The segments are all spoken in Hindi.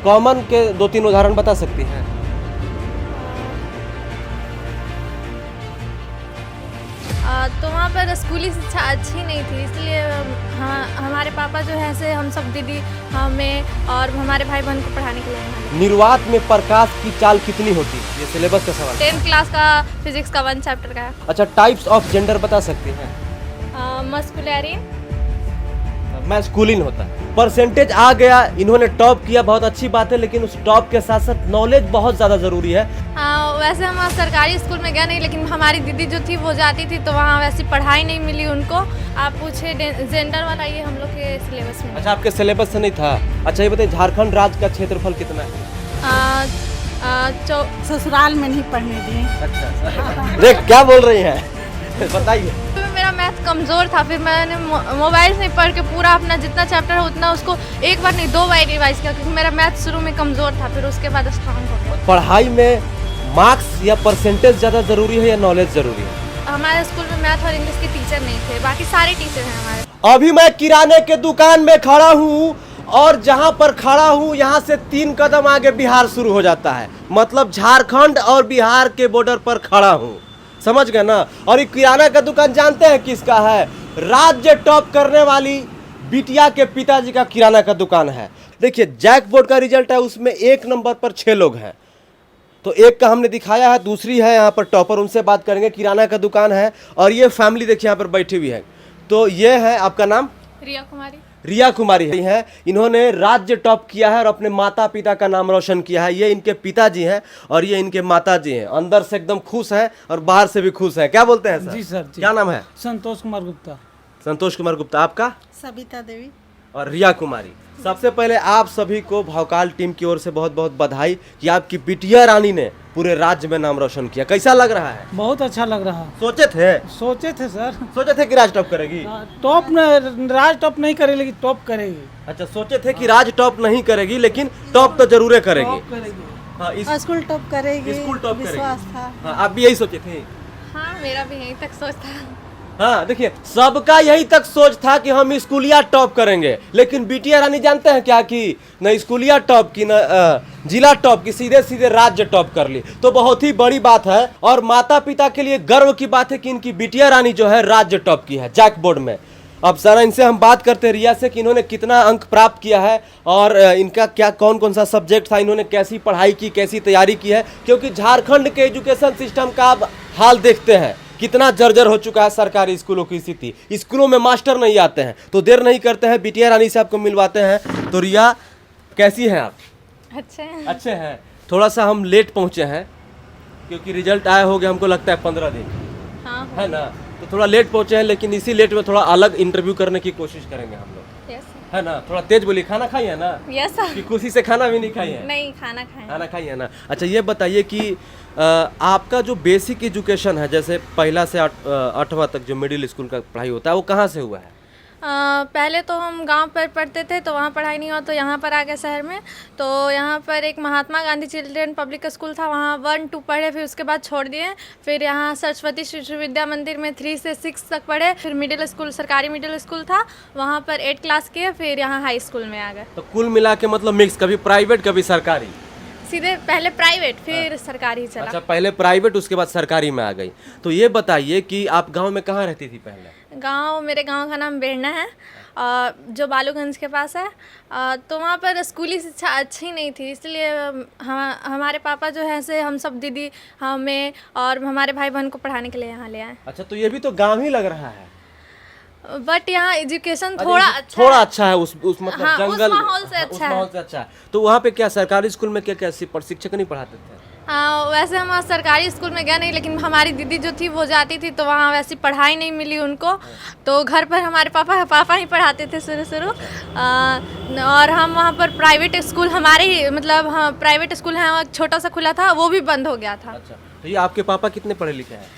कॉमन के 2-3 उदाहरण बता सकती हैं? तो वहाँ पर स्कूली शिक्षा अच्छी नहीं थी, इसलिए हमारे पापा जो है से हम सब दीदी हमें और हमारे भाई बहन को पढ़ाने के लिए यहाँ ले। निर्वात में प्रकाश की चाल कितनी होती है? ये सिलेबस का सवाल है। 10th क्लास का फिजिक्स का 1 चैप्टर का है। अच्छा, टाइप्स ऑफ जेंडर बता सकती हैं? मस्कुलिन, मैस्कुलिन होता है। परसेंटेज आ गया, इन्होंने टॉप किया, बहुत अच्छी बात है, लेकिन उस टॉप के साथ साथ नॉलेज बहुत ज़्यादा ज़रूरी है। वैसे हम सरकारी स्कूल में गए नहीं, लेकिन हमारी दीदी जो थी वो जाती थी, तो वहाँ वैसी पढ़ाई नहीं मिली उनको। आप पूछे जेंडर वाला, ये हम लोग के सिलेबस में। अच्छा, आपके सिलेबस से नहीं था। अच्छा, ये बताइए झारखंड राज्य का क्षेत्रफल कितना है? ससुराल में नहीं पढ़ने दिए। अच्छा, देख क्या बोल रही हैं बताइए। मेरा मैथ कमज़ोर था, फिर मैंने मोबाइल से पढ़ के पूरा अपना जितना चैप्टर है उतना उसको एक बार नहीं 2 बार रिवाइज किया, क्योंकि मेरा मैथ शुरू में कमज़ोर था, फिर उसके बाद स्ट्रांग हो गया। पढ़ाई में मार्क्स या परसेंटेज ज़्यादा ज़रूरी है या नॉलेज ज़रूरी है? हमारे स्कूल में मैथ और इंग्लिश के टीचर नहीं थे, बाकी सारे टीचर हैं हमारे। अभी मैं किराने के दुकान में खड़ा हूँ और जहाँ पर खड़ा हूँ यहाँ से 3 कदम आगे बिहार शुरू हो जाता है, मतलब झारखंड और बिहार के बॉर्डर पर खड़ा हूँ, समझ गए ना। और ये किराना का दुकान जानते हैं किसका है? राज्य टॉप करने वाली बिटिया के पिताजी का किराना का दुकान है। देखिए जैक बोर्ड का रिजल्ट है, उसमें 1 नंबर पर 6 लोग हैं, तो एक का हमने दिखाया है, दूसरी है यहाँ पर टॉपर, उनसे बात करेंगे। किराना का दुकान है और ये फैमिली देखिए यहाँ पर बैठी हुई है। तो ये है, आपका नाम? रिया कुमारी। रिया कुमारी है। इन्होंने राज्य टॉप किया है और अपने माता पिता का नाम रोशन किया है। ये इनके पिताजी हैं और ये इनके माताजी हैं। अंदर से एकदम खुश हैं और बाहर से भी खुश हैं। क्या बोलते हैं सर? जी सर जी। क्या नाम है? संतोष कुमार गुप्ता। संतोष कुमार गुप्ता। आपका? सविता देवी और रिया कुमारी। सबसे पहले आप सभी को भौकाल टीम की ओर से बहुत बहुत बधाई कि आपकी बिटिया रानी ने पूरे राज्य में नाम रोशन किया। कैसा लग रहा है? बहुत अच्छा लग रहा। सोचे थे सर, सोचे थे कि राज टॉप करेगी? टॉप राज टॉप नहीं करेगी लेकिन टॉप करेगी। अच्छा, सोचे थे कि राज टॉप नहीं करेगी लेकिन टॉप तो जरूर करेगी। हाँ, स्कूल टॉप करेगी, स्कूल टॉप विश्वास था। हाँ, आप भी यही सोचे थे? हाँ, मेरा भी यहीं तक सोच था। हाँ, देखिए सबका यही तक सोच था कि हम स्कूलिया टॉप करेंगे, लेकिन बिटिया रानी जानते हैं क्या की? न स्कूलिया टॉप की, न जिला टॉप की, सीधे सीधे राज्य टॉप कर ली। तो बहुत ही बड़ी बात है और माता पिता के लिए गर्व की बात है कि इनकी बिटिया रानी जो है राज्य टॉप की है जैक बोर्ड में। अब सर इनसे हम बात करते हैं, रिया से, कि इन्होंने कितना अंक प्राप्त किया है और इनका क्या कौन कौन सा सब्जेक्ट था, इन्होंने कैसी पढ़ाई की, कैसी तैयारी की है। क्योंकि झारखंड के एजुकेशन सिस्टम का आप हाल देखते हैं, कितना जर्जर हो चुका है सरकारी स्कूलों की स्थिति। स्कूलों में मास्टर नहीं आते हैं। तो देर नहीं करते हैं, बिटिया रानी से आपको मिलवाते हैं। तो रिया, कैसी हैं आप? अच्छे हैं। थोड़ा सा हम लेट पहुंचे हैं क्योंकि रिजल्ट आया हो गया हमको लगता है 15 दिन। हाँ, है ना, तो थोड़ा लेट पहुंचे हैं, लेकिन इसी लेट में थोड़ा अलग इंटरव्यू करने की कोशिश करेंगे हम लोग। यस है ना, थोड़ा तेज बोलिए। खाना खाई है ना? यस कि खुशी से खाना भी नहीं खाई है? नहीं, खाना खाएं। खाना खाई है ना। अच्छा, ये बताइए कि आपका जो बेसिक एजुकेशन है, जैसे 1 से 8वां तक जो मिडिल स्कूल का पढ़ाई होता है, वो कहाँ से हुआ है? पहले तो हम गांव पर पढ़ते थे, तो वहाँ पढ़ाई नहीं हुआ, तो यहाँ पर आ गए शहर में। तो यहाँ पर एक Mahatma Gandhi children public school था, वहाँ 1-2 पढ़े, फिर उसके बाद छोड़ दिए। फिर यहाँ सरस्वती शिशु विद्या मंदिर में 3 से 6 तक पढ़े। फिर मिडिल स्कूल, सरकारी मिडिल स्कूल था, वहाँ पर 8 क्लास किए, फिर यहाँ हाई स्कूल में आ गए। तो कुल मिला के मतलब मिक्स, कभी प्राइवेट कभी सरकारी? सीधे पहले प्राइवेट फिर सरकारी चला। अच्छा, पहले प्राइवेट उसके बाद सरकारी में आ गई। तो ये बताइए कि आप गांव में कहाँ रहती थी पहले? मेरे गांव का नाम बेरना है, जो बालूगंज के पास है। तो वहाँ पर स्कूली शिक्षा अच्छी नहीं थी, इसलिए हमारे पापा जो है से हम सब दीदी हमें और हमारे भाई बहन को पढ़ाने के लिए यहाँ ले आए। अच्छा, तो ये भी तो गांव ही लग रहा है, बट यहाँ एजुकेशन थोड़ा अच्छा है। उस मतलब हाँ, जंगल, उस माहौल से अच्छा है। माहौल से अच्छा है। तो वहाँ पे क्या सरकारी स्कूल में क्या क्या शिक्षक नहीं पढ़ाते थे? वैसे हम सरकारी स्कूल में गए नहीं, लेकिन हमारी दीदी जो थी वो जाती थी, तो वहाँ वैसी पढ़ाई नहीं मिली उनको। तो घर पर हमारे पापा ही पढ़ाते थे शुरू। और हम वहाँ पर प्राइवेट स्कूल, हमारे ही मतलब हाँ प्राइवेट स्कूल है, छोटा सा खुला था, वो भी बंद हो गया था। अच्छा, तो ये आपके पापा कितने पढ़े लिखे हैं?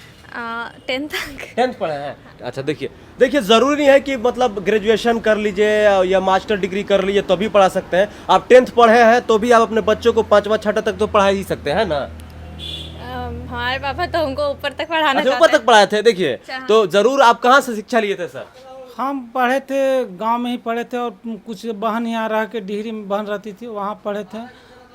10th पढ़े हैं। अच्छा, देखिए जरूरी नहीं है कि मतलब ग्रेजुएशन कर लीजिए या मास्टर डिग्री कर लीजिए तभी पढ़ा सकते हैं। आप 10th पढ़े हैं तो भी आप अपने बच्चों को 5वां 6वां तक तो पढ़ा ही सकते हैं ना। हमारे पापा तो उनको ऊपर तक पढ़ाना ऊपर तक पढ़ाए थे। देखिए, तो जरूर आप कहाँ से शिक्षा लिए थे सर? हम पढ़े थे, गांव में ही पढ़े थे, और कुछ बहन यहाँ रह के डिहरी में बहन रहती थी, वहाँ पढ़े थे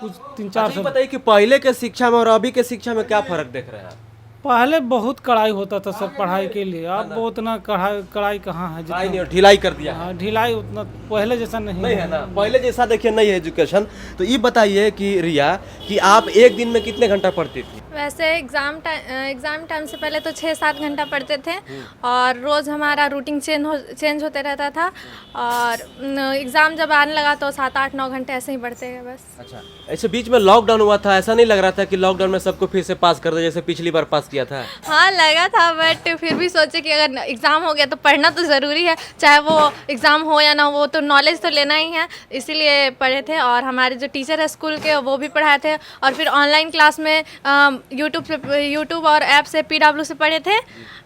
कुछ 3-4 अच्छा, ये साल। बताइए कि पहले के शिक्षा में और अभी के शिक्षा में क्या फर्क देख रहे हैं आप? पहले बहुत कड़ाई होता था सब पढ़ाई के लिए, अब वो उतना कड़ाई कहाँ है पढ़ाई नहीं जितना। और ढिलाई कर दिया है। हाँ, ढिलाई उतना पहले जैसा नहीं नहीं है ना, पहले जैसा देखिए नहीं है एजुकेशन। तो ये बताइए कि रिया कि आप एक दिन में कितने घंटा पढ़ती थी? वैसे एग्ज़ाम टाइम से पहले तो 6-7 घंटा पढ़ते थे, और रोज़ हमारा रूटीन चेंज होते रहता था, और एग्ज़ाम जब आने लगा तो 7-8-9 घंटे ऐसे ही पढ़ते गए बस। अच्छा, ऐसे बीच में लॉकडाउन हुआ था, ऐसा नहीं लग रहा था कि लॉकडाउन में सबको फिर से पास कर दे जैसे पिछली बार पास किया था? हाँ लगा था, बट फिर भी सोचे कि अगर एग्ज़ाम हो गया तो पढ़ना तो ज़रूरी है, चाहे वो एग्ज़ाम हो या ना हो, तो नॉलेज तो लेना ही है, इसीलिए पढ़े थे। और हमारे जो टीचर है स्कूल के वो भी पढ़ाए थे, और फिर ऑनलाइन क्लास में यूट्यूब और ऐप से PW से पढ़े थे।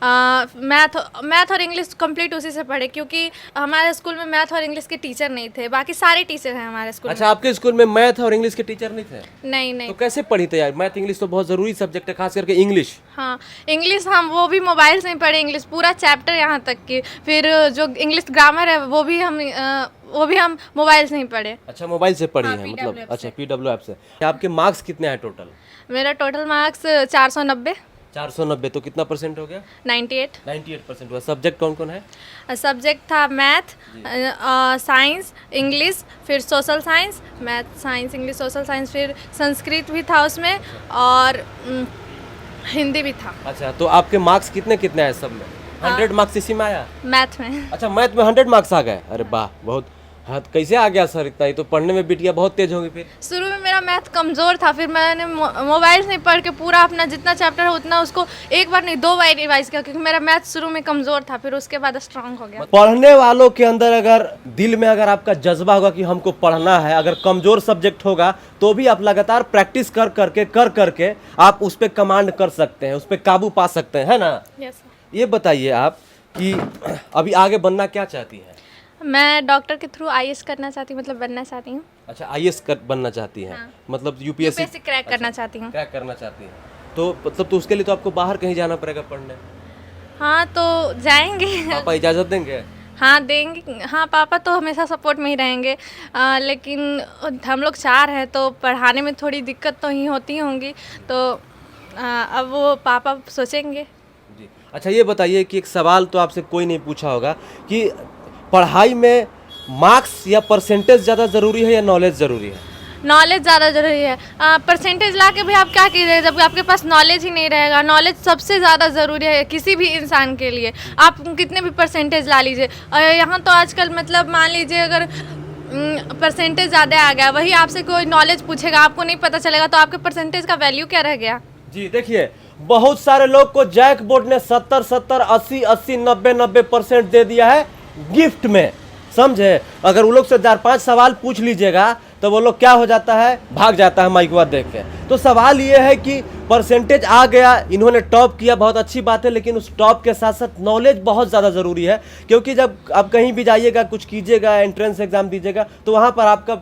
मैथ और इंग्लिश कंप्लीट उसी से पढ़े, क्योंकि हमारे स्कूल में मैथ और इंग्लिश के टीचर नहीं थे, बाकी सारे टीचर हैं हमारे स्कूल अच्छा, आपके स्कूल में मैथ और इंग्लिश के टीचर नहीं थे? में। नहीं तो कैसे पढ़ी थे यार? मैथ इंग्लिश तो बहुत जरूरी सब्जेक्ट है, खास करके इंग्लिश। हाँ, इंग्लिश हम वो भी मोबाइल से ही पढ़े, इंग्लिश पूरा चैप्टर यहाँ तक की। फिर जो इंग्लिश ग्रामर है वो भी हम मोबाइल से ही पढ़े। अच्छा, मोबाइल से पढ़ी हाँ, है, PW मतलब ऐप अच्छा PW ऐप से। आपके मार्क्स कितने हैं टोटल? मेरा टोटल मार्क्स 490। 490, तो कितना परसेंट हो गया? 98। 98% हुआ। सब्जेक्ट कौन कौन है? सब्जेक्ट था मैथ, साइंस, इंग्लिश, फिर social science, math science English social science, फिर संस्कृत भी था उसमें, और हिंदी भी था। अच्छा, तो आपके मार्क्स कितने कितने आए सब में? 100 मार्क्स इसी में आया? मैथ में। अच्छा, मैथ में 100 मार्क्स आ गए? अरे वाह, बहुत। हाँ, तो कैसे आ गया सर इतना? ये तो पढ़ने में बिटिया बहुत तेज होगी फिर। शुरू में मेरा मैथ कमज़ोर था, फिर मैंने मोबाइल से पढ़ के पूरा अपना जितना चैप्टर है उतना उसको एक बार नहीं 2 बार रिवाइज किया, क्योंकि मेरा मैथ शुरू में कमज़ोर था, फिर उसके बाद स्ट्रांग हो गया। पढ़ने वालों के अंदर अगर दिल में अगर आपका जज्बा होगा कि हमको पढ़ना है, अगर कमजोर सब्जेक्ट होगा तो भी आप लगातार प्रैक्टिस कर करके आप उस पर कमांड कर सकते हैं, उस पर काबू पा सकते हैं, है ना? यस। ये बताइए आप कि अभी आगे बनना क्या चाहती हैं? मैं डॉक्टर के थ्रू IAS करना चाहती हूँ, मतलब बनना चाहती हूँ। अच्छा, IAS बनना चाहती हैं? हाँ। मतलब UPSC UPSC क्रैक करना चाहती हूँ। क्रैक करना चाहती हैं, तो मतलब तो उसके लिए तो आपको बाहर कहीं जाना पड़ेगा पढ़ने। हाँ तो जाएंगे। पापा इजाजत देंगे? हाँ देंगे, हाँ पापा तो हमेशा सपोर्ट में ही रहेंगे, लेकिन हम लोग 4 हैं तो पढ़ाने में थोड़ी दिक्कत तो ही होती होंगी, तो अब वो पापा सोचेंगे। जी। अच्छा, ये बताइए कि एक सवाल तो आपसे कोई नहीं पूछा होगा कि पढ़ाई में मार्क्स या परसेंटेज ज़्यादा ज़रूरी है या नॉलेज ज़रूरी है? नॉलेज ज़्यादा जरूरी है। परसेंटेज ला के भी आप क्या कीजिएगा जब आपके पास नॉलेज ही नहीं रहेगा। नॉलेज सबसे ज़्यादा ज़रूरी है किसी भी इंसान के लिए, आप कितने भी परसेंटेज ला लीजिए। यहाँ तो आजकल मतलब मान लीजिए अगर परसेंटेज ज़्यादा आ गया, वही आपसे कोई नॉलेज पूछेगा, आपको नहीं पता चलेगा, तो आपके परसेंटेज का वैल्यू क्या रह गया। जी देखिए, बहुत सारे लोग को जैक बोर्ड ने 70, 80, 90% दे दिया है गिफ्ट में, समझे? अगर वो लोग से 4-5 सवाल पूछ लीजिएगा तो वो लोग क्या हो जाता है, भाग जाता है माइकवा देख के। तो सवाल ये है कि परसेंटेज आ गया, इन्होंने टॉप किया, बहुत अच्छी बात है, लेकिन उस टॉप के साथ साथ नॉलेज बहुत ज़्यादा ज़रूरी है, क्योंकि जब आप कहीं भी जाइएगा, कुछ कीजिएगा, एंट्रेंस एग्जाम दीजिएगा, तो वहाँ पर आपका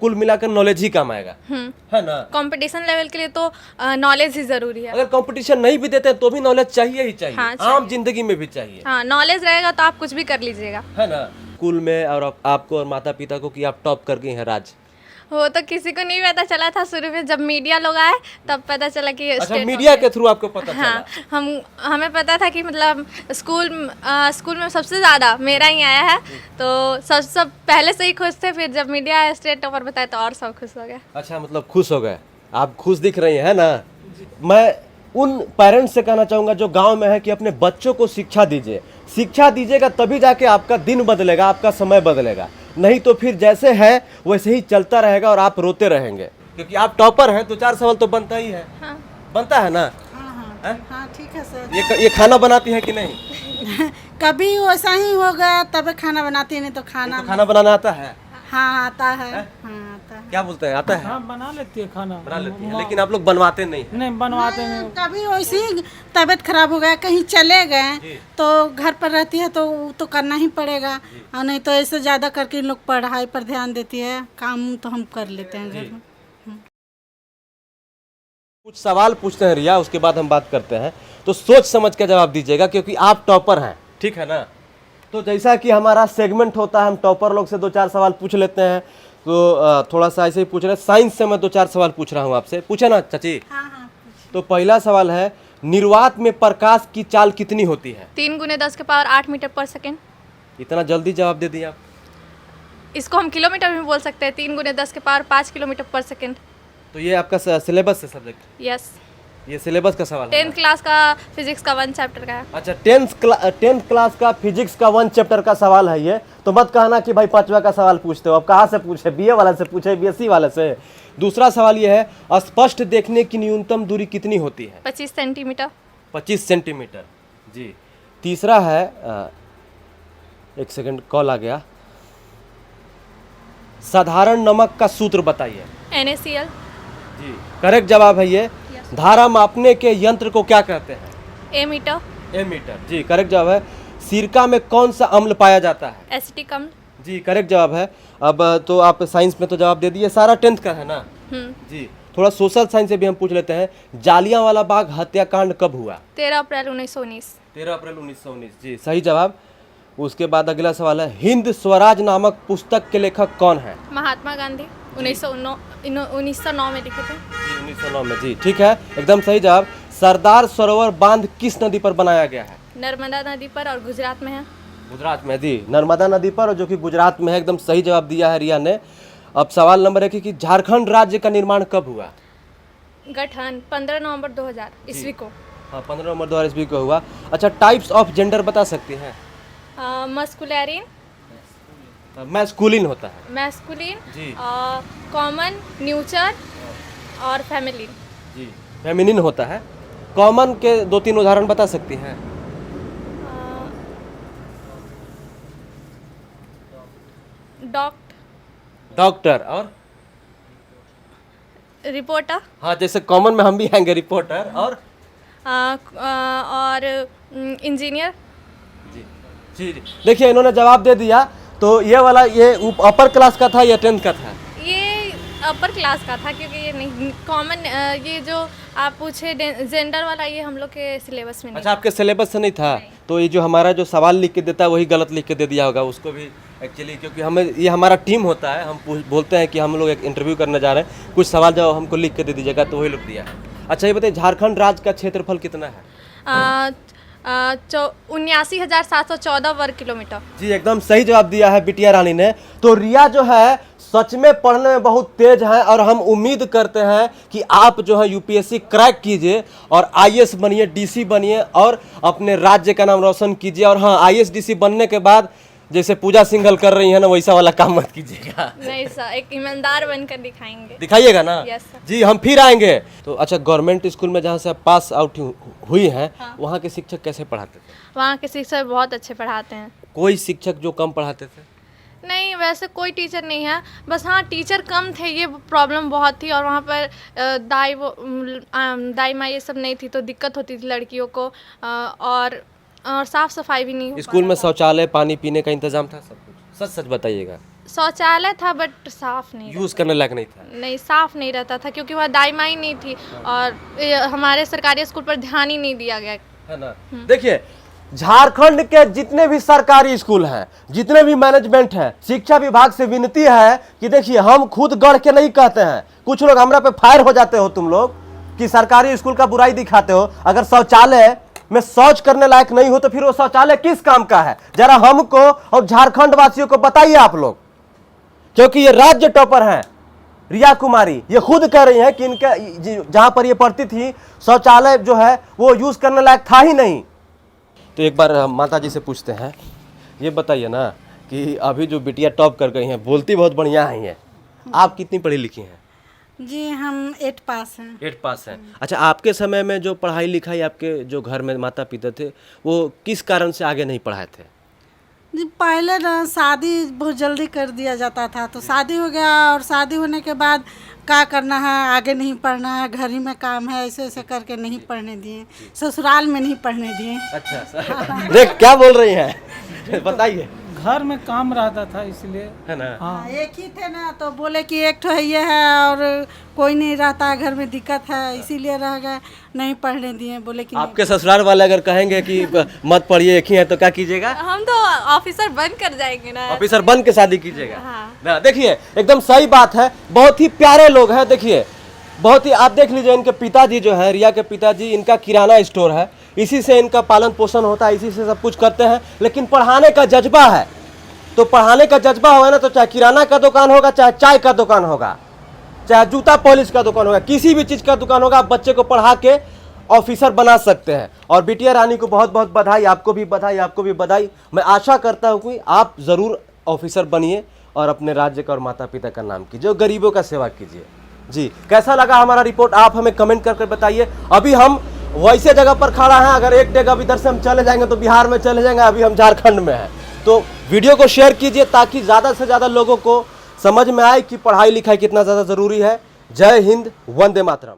कुल मिलाकर नॉलेज ही काम आएगा, है ना? कंपटीशन लेवल के लिए तो नॉलेज ही ज़रूरी है। अगर कंपटीशन नहीं भी देते तो भी नॉलेज चाहिए ही चाहिए, हाँ, आम जिंदगी में भी चाहिए। हाँ, नॉलेज रहेगा तो आप कुछ भी कर लीजिएगा, है ना? स्कूल में और आपको और माता पिता को कि आप टॉप कर गई हैं राज? वो तो किसी को नहीं पता चला था शुरू में, जब मीडिया लोग आए तब पता चला कि अच्छा, स्टेट मीडिया के थ्रू आपको पता चला? हाँ, हमें पता था कि मतलब स्कूल में सबसे ज़्यादा मेरा ही आया है, तो सब पहले से ही खुश थे, फिर जब मीडिया आया स्टेट टॉपर बताया तो और सब खुश हो गए। अच्छा, मतलब खुश हो गए, आप खुश दिख रही हैं ना? मैं उन पेरेंट्स से कहना चाहूँगा जो गांव में है कि अपने बच्चों को शिक्षा दीजिए। शिक्षा दीजिएगा तभी जाके आपका दिन बदलेगा, आपका समय बदलेगा, नहीं तो फिर जैसे है वैसे ही चलता रहेगा और आप रोते रहेंगे। क्योंकि आप टॉपर हैं तो 4 सवाल तो बनता ही है। हाँ। बनता है ना? हाँ ठीक है सर। ये खाना बनाती है कि नहीं? कभी वैसा ही हो गया तब खाना बनाती, नहीं तो खाना तो खाना बनाना आता है? हाँ आता है। हाँ आता है। क्या बोलते हैं, आता है? हाँ बना लेती है खाना, बना लेती है, लेकिन आप लोग बनवाते नहीं हैं। नहीं बनवाते नहीं। कभी वैसे ही तबीयत खराब हो गया, कहीं चले गए तो घर पर रहती है तो वो तो करना ही पड़ेगा, और नहीं तो ऐसे ज़्यादा करके लोग पढ़ाई पर ध्यान देती है, काम तो हम कर लेते हैं घर में। कुछ सवाल पूछते हैं रिया, उसके बाद हम बात करते हैं, तो सोच समझ के जवाब दीजिएगा, क्योंकि आप टॉपर हैं, ठीक है ना? तो जैसा कि हमारा सेगमेंट होता है, हम टॉपर लोग से 2-4 सवाल पूछ लेते हैं, तो थोड़ा सा ऐसे ही पूछ रहे हैं। साइंस से मैं 2-4 सवाल पूछ रहा हूँ आपसे, पूछे ना चाची? हाँ। तो पहला सवाल है, निर्वात में प्रकाश की चाल कितनी होती है? 3 × 10⁸ मीटर पर सेकेंड। इतना जल्दी जवाब दे दिया आप। इसको हम किलोमीटर में बोल सकते हैं, 3 × 10⁵ किलोमीटर पर सेकेंड। तो ये आपका सिलेबस है सब्जेक्ट, यस, ये सिलेबस का सवाल है 10th क्लास का फिजिक्स का 1 चैप्टर का है। अच्छा, 10th क्लास का फिजिक्स का 1 चैप्टर का सवाल है ये। तो मत कहना कि भाई 5वां का सवाल पूछते हो। अब कहाँ से पूछे? बीए वाला से पूछे, बीएससी वाले से। दूसरा सवाल ये है, स्पष्ट देखने की न्यूनतम दूरी कितनी होती है? 25 सेंटीमीटर। 25 सेंटीमीटर जी। तीसरा है, एक सेकंड कॉल आ गया। साधारण नमक का सूत्र बताइए। NaCl। जी, करेक्ट जवाब है ये। धारा मापने के यंत्र को क्या कहते हैं? एमीटर। एमीटर जी, करेक्ट जवाब है। सिरका में कौन सा अम्ल पाया जाता है? एसिटिक अम्ल। जी, करेक्ट जवाब है। अब तो आप साइंस में तो जवाब दे दिए, सारा 10th का है ना? जी, थोड़ा सोशल साइंस से भी हम पूछ लेते हैं। जालियांवाला बाग हत्याकांड कब हुआ? 13 अप्रैल 1919। 13 अप्रैल 1919 जी, सही जवाब। उसके बाद अगला सवाल है, हिंद स्वराज नामक पुस्तक के लेखक कौन है? महात्मा गांधी 1909 में लिखे थे। जी, 1909 में जी, ठीक है, एकदम सही जवाब। सरदार सरोवर बांध किस नदी पर बनाया गया है? नर्मदा नदी पर, और गुजरात में है। गुजरात में जी, नर्मदा नदी पर, जो कि गुजरात में है। एकदम सही जवाब दिया है रिया ने। अब सवाल नंबर 1 कि झारखंड राज्य का निर्माण कब हुआ? गठन 15 नवंबर 2000 ईस्वी को। हाँ, 15 नवंबर 2000 ईस्वी को हुआ। अच्छा, टाइप्स ऑफ जेंडर बता सकती हैं? मस्कुलिन, मैस्कुलिन होता है मैस्कुलिन, जी। कॉमन, न्यूचर और फेमिनिन। जी, फेमिनिन होता है। कॉमन के 2-3 उदाहरण बता सकती हैं? डॉक्टर और रिपोर्टर। हाँ, जैसे कॉमन में हम भी आएंगे, रिपोर्टर और इंजीनियर। जी जी जी। देखिए, इन्होंने जवाब दे दिया। तो ये वाला, ये अपर क्लास का था या 10th का था? ये अपर क्लास का था, क्योंकि ये नहीं कॉमन, ये जो आप पूछे जेंडर वाला, ये हम लोग के सिलेबस में नहीं। अच्छा, आपके सिलेबस से नहीं था? तो ये जो हमारा जो सवाल लिख के देता है वही गलत लिख के दे दिया होगा उसको भी एक्चुअली, क्योंकि हमें, ये हमारा टीम होता है, हम बोलते हैं कि हम लोग एक इंटरव्यू करने जा रहे हैं, कुछ सवाल जब हमको लिख के दे दीजिएगा, तो वही लिख दिया है। अच्छा, ये बताइए, झारखंड राज्य का क्षेत्रफल कितना है? 79,714 वर्ग किलोमीटर। जी, एकदम सही जवाब दिया है बिटिया रानी ने। तो रिया जो है सच में पढ़ने में बहुत तेज है, और हम उम्मीद करते हैं कि आप जो है यूपीएससी क्रैक कीजिए और आईएएस बनिए, डीसी बनिए और अपने राज्य का नाम रोशन कीजिए। और हाँ, आईएएस डीसी बनने के बाद जैसे पूजा सिंघल कर रही है ना, वैसा वाला काम मत कीजिएगा। नहीं सर, एक ईमानदार बनकर दिखाएंगे। दिखाइएगा ना? Yes sir. जी, हम फिर आएंगे। तो अच्छा, गवर्नमेंट स्कूल में जहाँ से आप पास आउट हुई हैं, वहाँ के शिक्षक कैसे पढ़ाते थे? वहाँ के शिक्षक बहुत अच्छे पढ़ाते हैं। कोई शिक्षक जो कम पढ़ाते थे? नहीं, वैसे कोई टीचर नहीं है, बस हाँ टीचर कम थे, ये प्रॉब्लम बहुत थी। और वहाँ पर दाई माँ ये सब नहीं थी, तो दिक्कत होती थी लड़कियों को। और साफ सफाई भी नहीं। स्कूल में शौचालय, पानी पीने का इंतजाम था? सब कुछ सच सच बताइएगा। शौचालय था, बट साफ नहीं, यूज करने लायक नहीं था? नहीं, साफ नहीं रहता था, क्योंकि वहाँ दाई माँ ही नहीं थी, और हमारे सरकारी स्कूल पर ध्यान ही नहीं दिया गया है ना। देखिए, झारखंड के जितने भी सरकारी स्कूल हैं, जितने भी मैनेजमेंट हैं, शिक्षा विभाग से विनती है कि देखिए, हम खुद गढ़ के नहीं कहते हैं, कुछ लोग हमरा पे फायर हो जाते हो तुम लोग कि सरकारी स्कूल का बुराई दिखाते हो। अगर शौचालय में शौच करने लायक नहीं हो तो फिर वो शौचालय किस काम का है? जरा हमको और झारखंड वासियों को बताइए आप लोग, क्योंकि ये राज्य टॉपर हैं रिया कुमारी। ये खुद कह रही हैं कि इनका जहां पर ये पढ़ती थी, शौचालय जो है वो यूज करने लायक था ही नहीं। तो एक बार हम माता जी से पूछते हैं, ये बताइए ना कि अभी जो बिटिया टॉप कर गई हैं, बोलती बहुत बढ़िया हैं, आप कितनी पढ़ी लिखी हैं? जी, हम 8 पास हैं। 8 पास हैं। अच्छा, आपके समय में जो पढ़ाई लिखाई आपके जो घर में माता पिता थे, वो किस कारण से आगे नहीं पढ़ाए थे? जी, पहले ना शादी बहुत जल्दी कर दिया जाता था, तो शादी हो गया, और शादी होने के बाद क्या करना है, आगे नहीं पढ़ना है, घर ही में काम है, ऐसे ऐसे करके नहीं पढ़ने दिए, ससुराल में नहीं पढ़ने दिए। अच्छा, देख क्या बोल रही हैं, बताइए। घर में काम रहता था इसलिए। है ना? हाँ, एक ही थे ना, तो बोले कि एक तो ये है, और कोई नहीं रहता है घर में, दिक्कत है इसीलिए रह गए, नहीं पढ़ने दिए, बोले कि नहीं। आपके ससुराल वाले अगर कहेंगे कि मत पढ़िए, एक ही है, तो क्या कीजिएगा? हम तो ऑफिसर बन कर जाएंगे ना। ऑफिसर बन के शादी कीजिएगा? हाँ। ना, देखिए एकदम सही बात है, बहुत ही प्यारे लोग हैं। देखिए बहुत ही, आप देख लीजिए इनके पिताजी जो है, रिया के पिताजी, इनका किराना स्टोर है, इसी से इनका पालन पोषण होता है, इसी से सब कुछ करते हैं। लेकिन पढ़ाने का जज्बा है, तो पढ़ाने का जज्बा होगा ना, तो चाहे किराना का दुकान होगा, चाहे चाय का दुकान होगा, चाहे जूता पॉलिश का दुकान होगा, किसी भी चीज़ का दुकान होगा, आप बच्चे को पढ़ा के ऑफिसर बना सकते हैं। और बिटिया रानी को बहुत बहुत बधाई, आपको भी बधाई, आपको भी बधाई। मैं आशा करता हूँ कि आप ज़रूर ऑफिसर बनिए और अपने राज्य का और माता पिता का नाम कीजिए और गरीबों का सेवा कीजिए। जी, कैसा लगा हमारा रिपोर्ट आप हमें कमेंट करके बताइए। अभी हम वैसे जगह पर खड़ा हैं, अगर एक जगह इधर से हम चले जाएंगे तो बिहार में चले जाएंगे, अभी हम झारखंड में हैं। तो वीडियो को शेयर कीजिए ताकि ज़्यादा से ज़्यादा लोगों को समझ में आए कि पढ़ाई लिखाई कितना ज़्यादा ज़रूरी है। जय हिंद, वंदे मातरम।